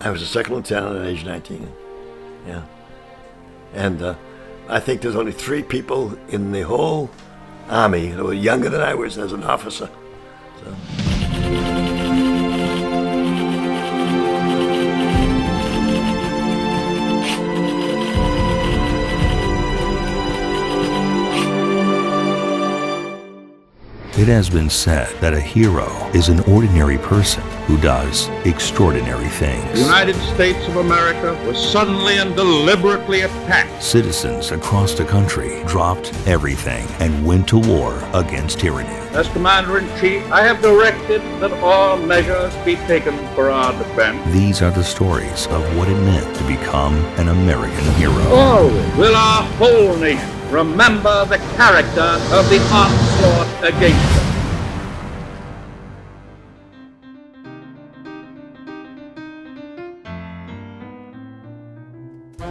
I was a second lieutenant at age 19. Yeah. And I think there's only 3 people in the whole Army that were younger than I was as an officer. So. It has been said that a hero is an ordinary person who does extraordinary things. The United States of America was suddenly and deliberately attacked. Citizens across the country dropped everything and went to war against tyranny. As Commander-in-Chief, I have directed that all measures be taken for our defense. These are the stories of what it meant to become an American hero. Always will our whole nation remember the character of the onslaught against us.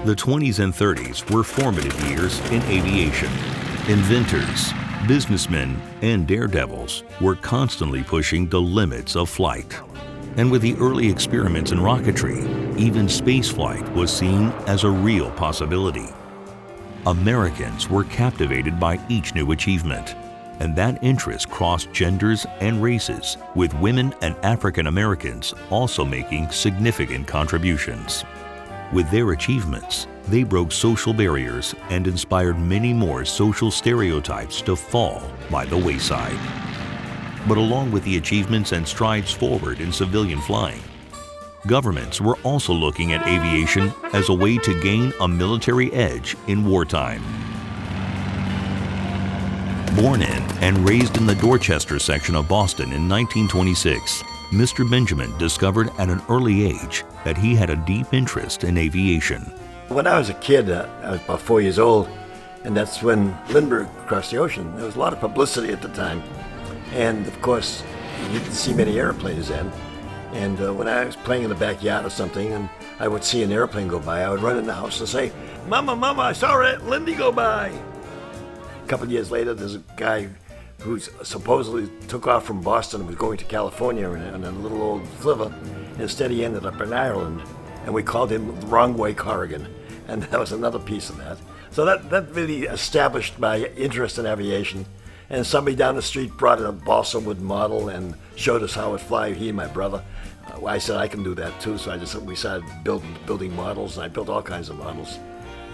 The 20s and 30s were formative years in aviation. Inventors, businessmen, and daredevils were constantly pushing the limits of flight. And with the early experiments in rocketry, even spaceflight was seen as a real possibility. Americans were captivated by each new achievement, and that interest crossed genders and races, with women and African Americans also making significant contributions. With their achievements, they broke social barriers and inspired many more social stereotypes to fall by the wayside. But along with the achievements and strides forward in civilian flying, governments were also looking at aviation as a way to gain a military edge in wartime. Born in and raised in the Dorchester section of Boston in 1926, Mr. Benjamin discovered at an early age that he had a deep interest in aviation. When I was a kid, I was about 4 years old, and that's when Lindbergh crossed the ocean. There was a lot of publicity at the time, and of course, you didn't see many airplanes then. And when I was playing in the backyard or something, and I would see an airplane go by, I would run in the house and say, "Mama, Mama, I saw Lindy go by." A couple of years later, there's a guy who supposedly took off from Boston and was going to California in a little old flivver. Instead, he ended up in Ireland, and we called him Wrong Way Corrigan. And that was another piece of that. So that really established my interest in aviation. And somebody down the street brought a balsa wood model and showed us how it fly, he and my brother. I said I can do that too, so we started building models, and I built all kinds of models.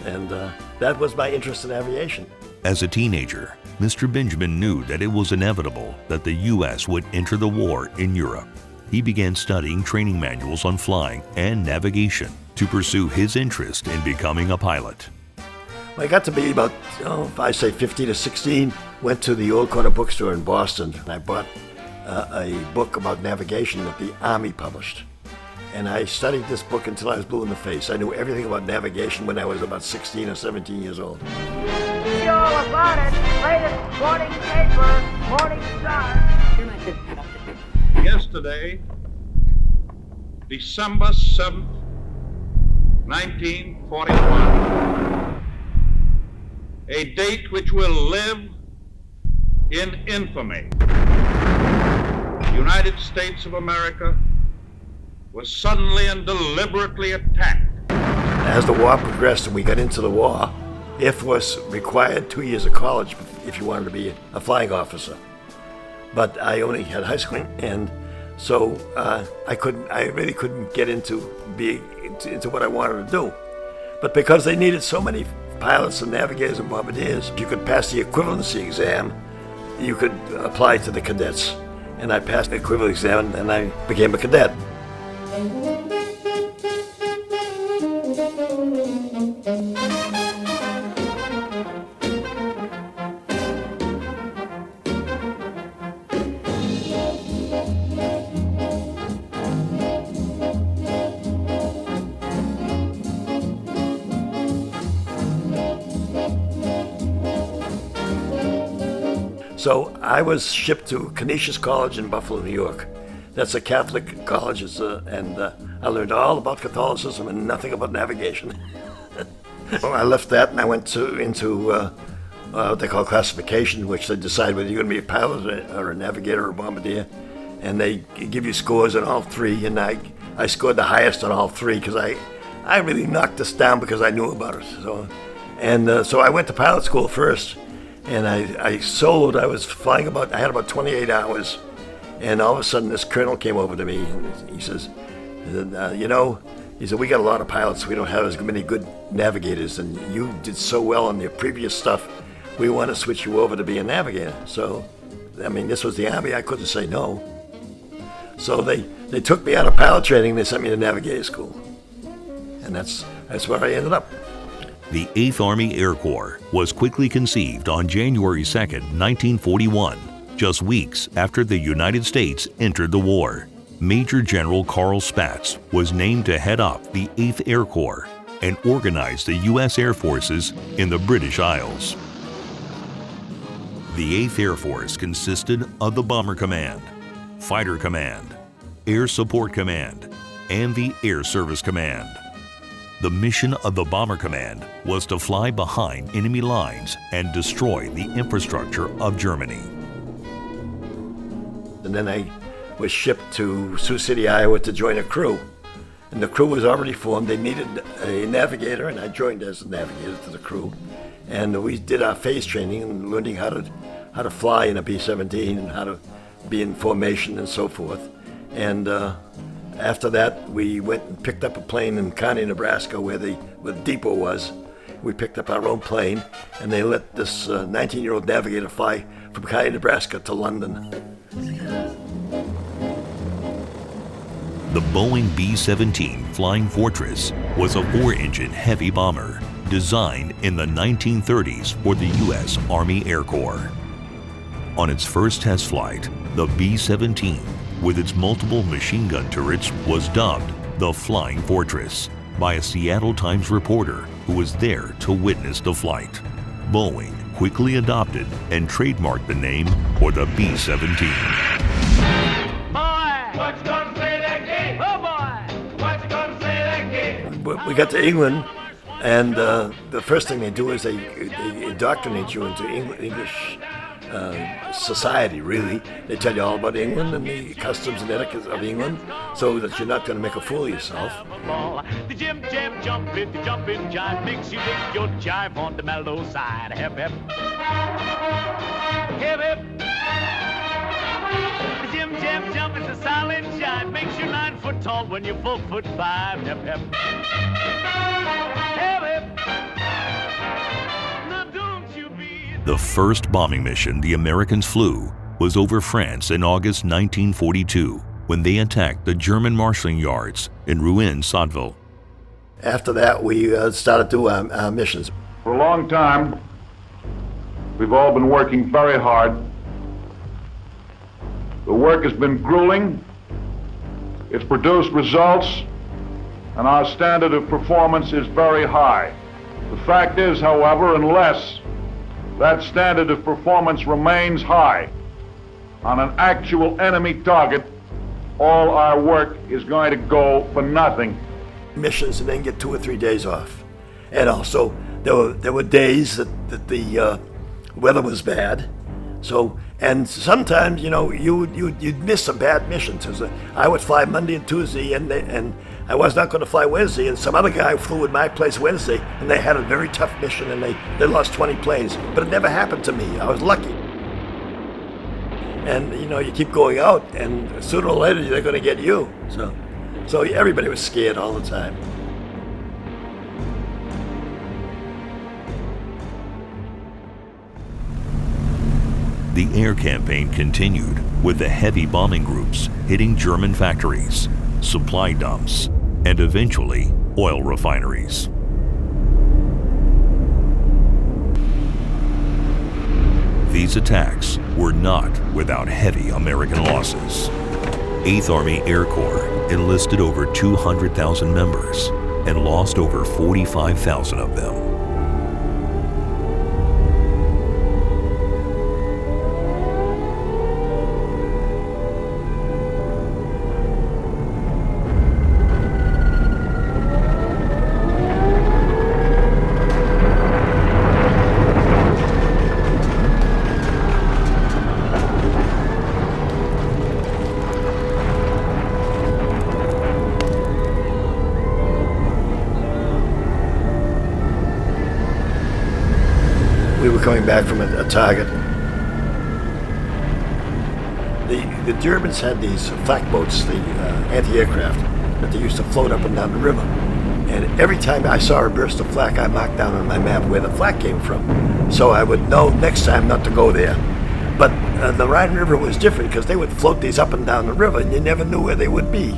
And that was my interest in aviation. As a teenager, Mr. Benjamin knew that it was inevitable that the U.S. would enter the war in Europe. He began studying training manuals on flying and navigation to pursue his interest in becoming a pilot. I got to be about, if I say 15 or 16, went to the Old Corner bookstore in Boston, and I bought a book about navigation that the Army published. And I studied this book until I was blue in the face. I knew everything about navigation when I was about 16 or 17 years old. See all about it. Latest morning paper, Morning Star. Yesterday, December 7th, 1941, a date which will live in infamy. The United States of America was suddenly and deliberately attacked. As the war progressed and we got into the war, Air Force required 2 years of college if you wanted to be a flying officer. But I only had high school, and so I really couldn't get into what I wanted to do. But because they needed so many pilots and navigators and bombardiers, if you could pass the equivalency exam, you could apply to the cadets. And I passed the equivalency exam, and I became a cadet. So I was shipped to Canisius College in Buffalo, New York. That's a Catholic college, and I learned all about Catholicism and nothing about navigation. I left that and I went into what they call classification, which they decide whether you're going to be a pilot or a navigator or a bombardier. And they give you scores in all three, and I I scored the highest on all three because I really knocked this down because I knew about it. So I went to pilot school first, and I soloed. I was flying I had about 28 hours, and all of a sudden this colonel came over to me and he says, he said, we got a lot of pilots. We don't have as many good navigators, and you did so well on your previous stuff. We want to switch you over to be a navigator. So, this was the Army. I couldn't say no. So they took me out of pilot training. They sent me to navigator school, and that's where I ended up. The 8th Army Air Corps was quickly conceived on January 2nd, 1941, just weeks after the United States entered the war. Major General Carl Spaatz was named to head up the 8th Air Corps and organize the U.S. Air Forces in the British Isles. The 8th Air Force consisted of the Bomber Command, Fighter Command, Air Support Command, and the Air Service Command. The mission of the Bomber Command was to fly behind enemy lines and destroy the infrastructure of Germany. And then I was shipped to Sioux City, Iowa to join a crew. And the crew was already formed. They needed a navigator, and I joined as a navigator to the crew. And we did our phase training and learning how to fly in a B-17 and how to be in formation and so forth. And after that, we went and picked up a plane in Kearney, Nebraska, where the depot was. We picked up our own plane, and they let this 19-year-old navigator fly from Kearney, Nebraska to London. The Boeing B-17 Flying Fortress was a 4-engine heavy bomber designed in the 1930s for the U.S. Army Air Corps. On its first test flight, the B-17, with its multiple machine gun turrets, was dubbed the Flying Fortress by a Seattle Times reporter who was there to witness the flight. Boeing quickly adopted and trademarked the name for the B-17. What's gonna play that game? Oh boy! What's gonna play that game? We got to England, and the first thing they do is they indoctrinate you into English society, really. They tell you all about England and the customs and etiquette of England, so that you're not going to make a fool of yourself. The jim jam jump it, the jumping jive makes you make your jive on the mellow side. Hip hip. Hip hip. The jim jam jump is a silent jive, makes you 9 foot tall when you're 4'5". Hip hip. Hip hip. Now don't you be. The first bombing mission the Americans flew was over France in August 1942, when they attacked the German marshalling yards in Rouen-Sotteville. After that, we started to do our missions. For a long time, we've all been working very hard. The work has been grueling, it's produced results, and our standard of performance is very high. The fact is, however, unless that standard of performance remains high on an actual enemy target, all our work is going to go for nothing. Missions and then get 2 or 3 days off. And also, there were days that the weather was bad. So, and sometimes, you'd miss a bad mission. So I would fly Monday and Tuesday, and I was not going to fly Wednesday, and some other guy flew in my place Wednesday, and they had a very tough mission, and they lost 20 planes. But it never happened to me. I was lucky. And, you keep going out, and sooner or later, they're going to get you. So everybody was scared all the time. The air campaign continued with the heavy bombing groups hitting German factories, supply dumps, and eventually oil refineries. These attacks were not without heavy American losses. 8th Army Air Corps enlisted over 200,000 members and lost over 45,000 of them. coming back from a target. The Germans had these flak boats, the anti-aircraft, that they used to float up and down the river. And every time I saw a burst of flak, I marked down on my map where the flak came from, so I would know next time not to go there. But the Rhine River was different because they would float these up and down the river, and you never knew where they would be.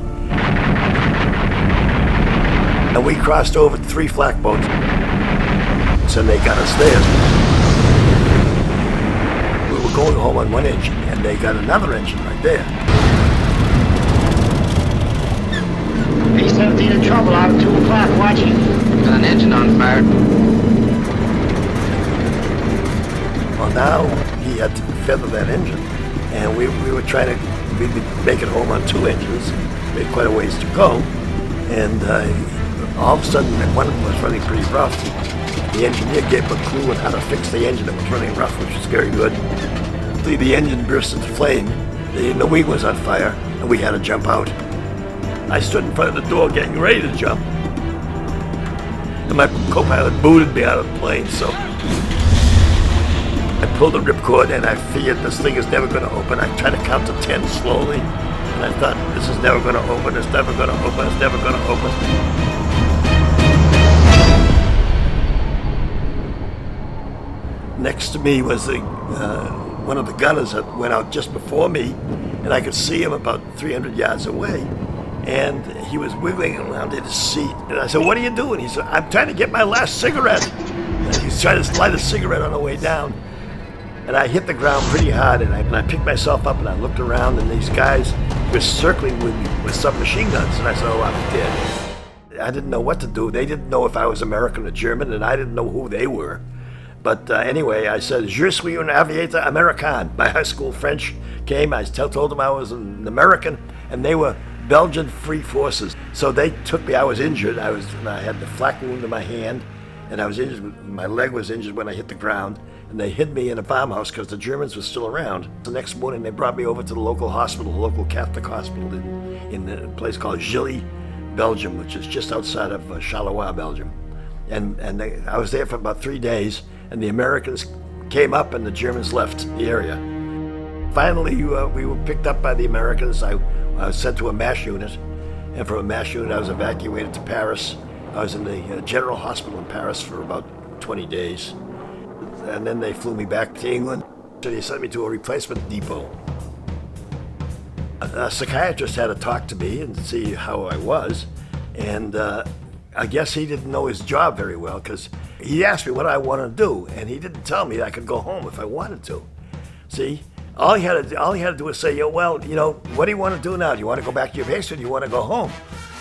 And we crossed over 3 flak boats, and they got us there. We were going home on one engine, and they got another engine right there. B-17 in trouble out at 2 o'clock, watching. Got an engine on fire. Well, now he had to feather that engine, and we were trying to make it home on 2 engines. We had quite a ways to go, and all of a sudden one of them was running pretty rough. The engineer gave a clue on how to fix the engine that was running rough, which was very good. The engine burst into flame, the wing was on fire, and we had to jump out. I stood in front of the door getting ready to jump, and my co-pilot booted me out of the plane, so I pulled the ripcord, and I figured this thing is never going to open. I tried to count to 10 slowly, and I thought, this is never going to open, it's never going to open, it's never going to open. Next to me was one of the gunners that went out just before me, and I could see him about 300 yards away. And he was wiggling around in his seat. And I said, what are you doing? He said, I'm trying to get my last cigarette. And he's trying to light a cigarette on the way down. And I hit the ground pretty hard, and I picked myself up, and I looked around, and these guys were circling with me with submachine guns. And I said, oh, I'm dead. I didn't know what to do. They didn't know if I was American or German, and I didn't know who they were. But anyway, I said, Je suis un aviateur américain. My high school French came. I told them I was an American, and they were Belgian Free Forces. So they took me. I was injured. I had the flak wound in my hand, and I was injured. My leg was injured when I hit the ground, and they hid me in a farmhouse because the Germans were still around. The next morning, they brought me over to the local hospital, the local Catholic hospital in a place called Gilly, Belgium, which is just outside of Charleroi, Belgium. And I was there for about 3 days, and the Americans came up and the Germans left the area. Finally, we were picked up by the Americans. I was sent to a MASH unit, and from a MASH unit I was evacuated to Paris. I was in the General Hospital in Paris for about 20 days. And then they flew me back to England. So they sent me to a replacement depot. A psychiatrist had to talk to me and see how I was, and I guess he didn't know his job very well, because he asked me what I wanted to do, and he didn't tell me I could go home if I wanted to. See, all he had to do was say, what do you want to do now? Do you want to go back to your base, or do you want to go home?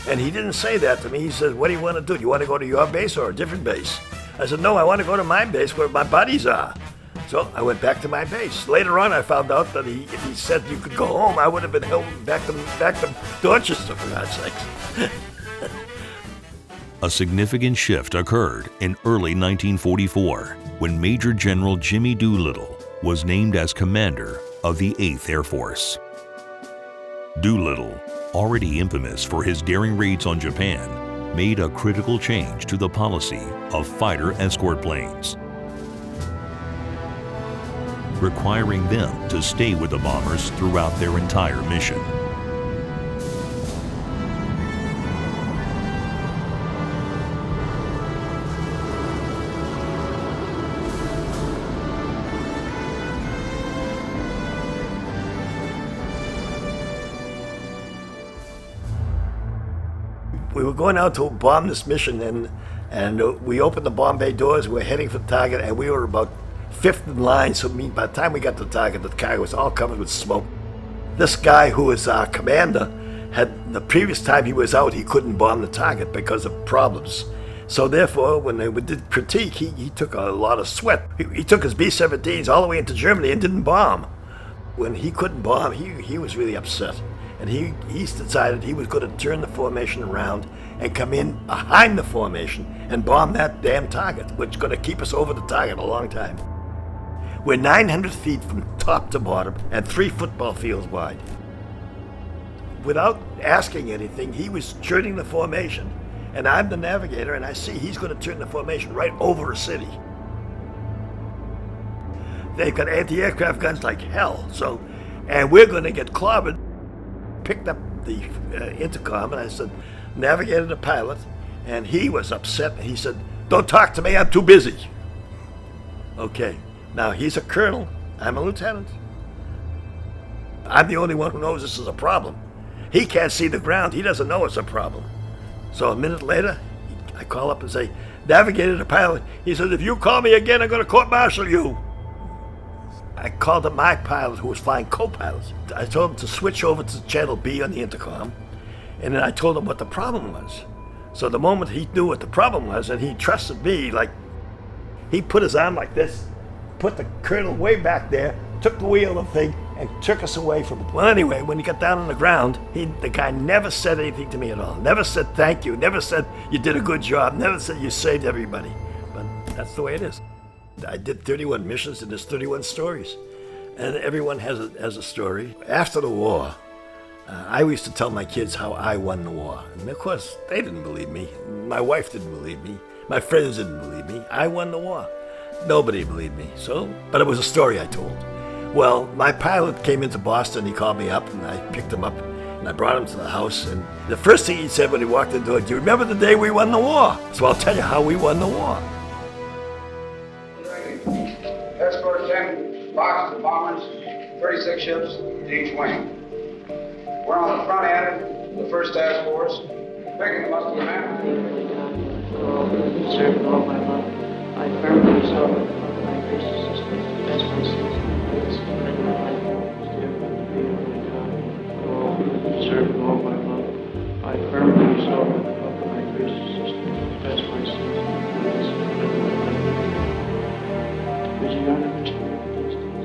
And he didn't say that to me. He said, what do you want to do? Do you want to go to your base or a different base? I said, no, I want to go to my base where my buddies are. So I went back to my base. Later on, I found out that if he said you could go home, I would have been held back to Dorchester, for God's sakes. A significant shift occurred in early 1944 when Major General Jimmy Doolittle was named as commander of the 8th Air Force. Doolittle, already infamous for his daring raids on Japan, made a critical change to the policy of fighter escort planes, requiring them to stay with the bombers throughout their entire mission. We were going out to bomb this mission, and we opened the bomb bay doors. We were heading for the target, and we were about 5th in line. So by the time we got to the target, the car was all covered with smoke. This guy who was our commander had, the previous time he was out, he couldn't bomb the target because of problems. So therefore, when they did critique, he took a lot of sweat. He took his B-17s all the way into Germany and didn't bomb. When he couldn't bomb, he was really upset. And he decided he was going to turn the formation around and come in behind the formation and bomb that damn target, which is going to keep us over the target a long time. We're 900 feet from top to bottom and 3 football fields wide. Without asking anything, he was turning the formation, and I'm the navigator, and I see he's going to turn the formation right over a city. they've got anti-aircraft guns like hell. So, and we're going to get clobbered. Picked up the intercom, and I said, navigator to pilot, and he was upset. He said, don't talk to me, I'm too busy. Okay, now he's a colonel, I'm a lieutenant. I'm the only one who knows this is a problem. He can't see the ground, he doesn't know it's a problem. So a minute later, I call up and say, navigator to pilot. He says, if you call me again, I'm going to court-martial you. I called up my pilot, who was flying co-pilot. I told him to switch over to channel B on the intercom, and then I told him what the problem was. So the moment he knew what the problem was, and he trusted me, like, he put his arm like this, put the colonel way back there, took the wheel of the thing, and took us away from it. Well, anyway, when he got down on the ground, the guy never said anything to me at all. Never said thank you, never said you did a good job, never said you saved everybody. But that's the way it is. I did 31 missions, and there's 31 stories. And everyone has a story. After the war, I used to tell my kids how I won the war. And of course, they didn't believe me. My wife didn't believe me. My friends didn't believe me. I won the war. Nobody believed me. But it was a story I told. Well, my pilot came into Boston. He called me up, and I picked him up, and I brought him to the house. And the first thing he said when he walked in the door, do you remember the day we won the war? So I'll tell you how we won the war. Escort 10 Boston bombers, 36 ships to each wing. We're on the front end of the first task force, picking the muscle man. Serve all my love. I firmly resolve upon my gracious system as my sins and my life. Serve all my love. I firmly resolve upon my gracious system as my sins and my life. Would you not understand these things?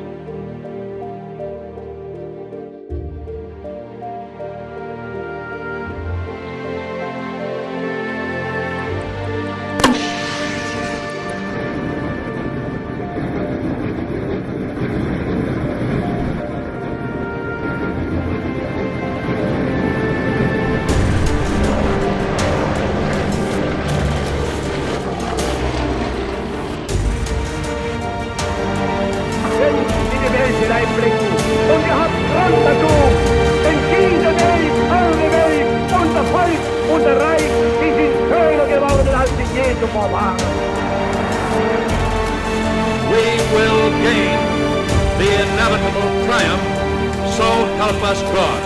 We will gain the inevitable triumph, so help us God.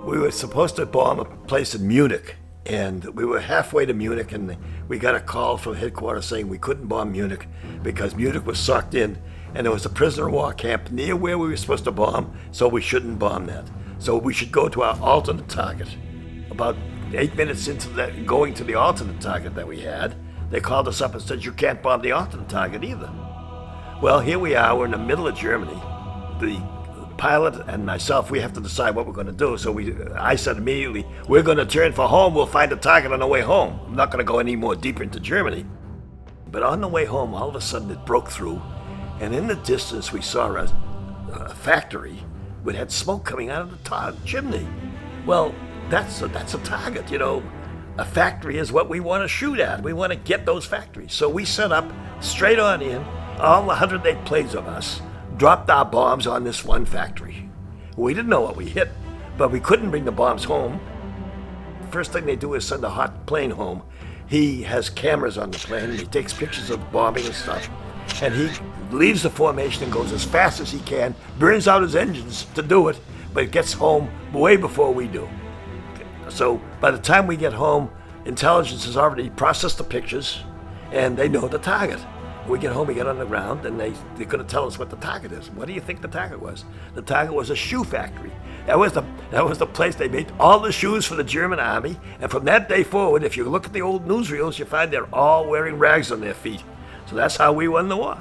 We were supposed to bomb a place in Munich, and we were halfway to Munich, and we got a call from headquarters saying we couldn't bomb Munich because Munich was sucked in, and there was a prisoner of war camp near where we were supposed to bomb, so we shouldn't bomb that. So we should go to our alternate target. About 8 minutes into that, going to the alternate target that we had, they called us up and said, you can't bomb the alternate target either. Well, here we are, we're in the middle of Germany. The pilot and myself, we have to decide what we're going to do. So I said immediately, we're going to turn for home. We'll find a target on the way home. I'm not going to go any more deeper into Germany. But on the way home, all of a sudden it broke through, and in the distance we saw a factory that had smoke coming out of the chimney. Well, that's a target, you know. A factory is what we want to shoot at. We want to get those factories. So we set up straight on in. All 108 planes of us dropped our bombs on this one factory. We didn't know what we hit, but we couldn't bring the bombs home. First thing they do is send a hot plane home. He has cameras on the plane, and he takes pictures of bombing and stuff. And he leaves the formation and goes as fast as he can, burns out his engines to do it, but gets home way before we do. So by the time we get home, intelligence has already processed the pictures, and they know the target. We get home, we get on the ground, and they're going to tell us what the target is. What do you think the target was? The target was a shoe factory. That was the place they made all the shoes for the German army. And from that day forward, if you look at the old newsreels, you find they're all wearing rags on their feet. So that's how we won the war.